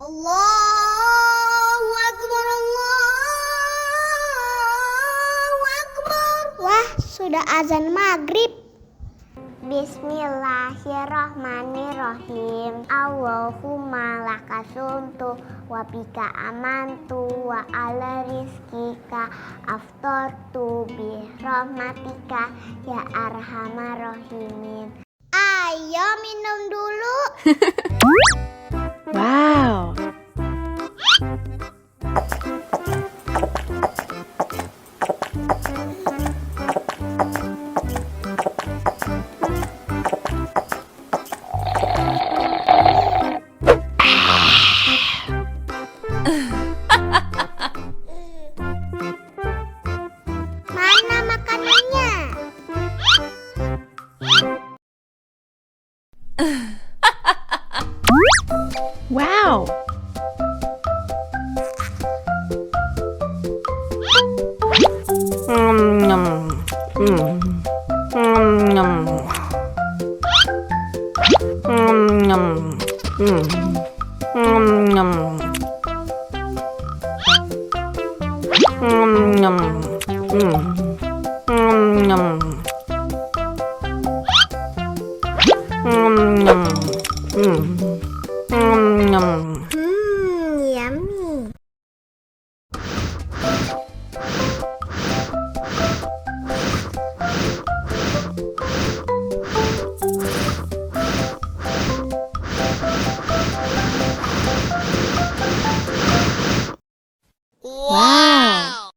Allahu Akbar, Allahu Akbar. Wah, sudah azan maghrib. Bismillahirrahmanirrahim. Allahumma lakasumtu wa bika amantu wa ala rizkika aftortu bi rahmatika ya arhamar rahimin. Ayo minum dulu. Wow. Mana makanannya? Wow. Yummy. Wow.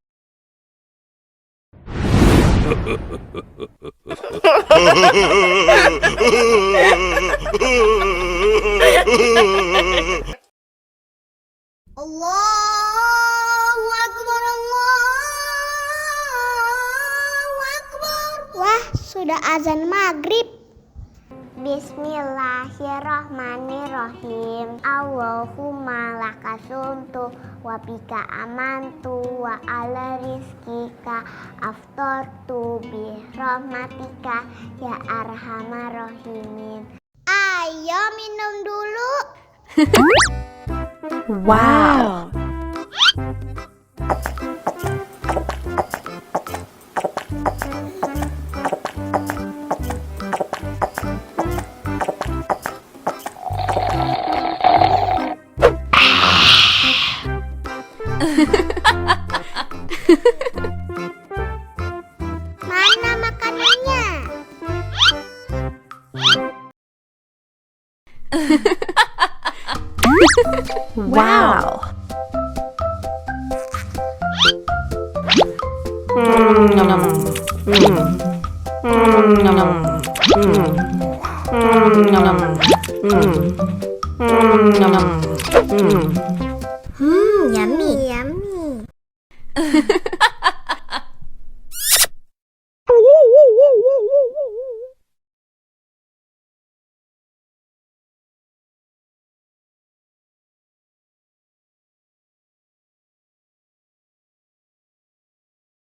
Allahu Akbar, Allahu Akbar. Wah, sudah azan maghrib. Bismillahirrahmanirrahim. Allahumma lakasumtu wa bika amantu wa ala rizkika aftortu bi rahmatika ya arhamar rahimin. Ayo minum dulu. Wow. Mana makanannya? Wow. Yummy. Yummy.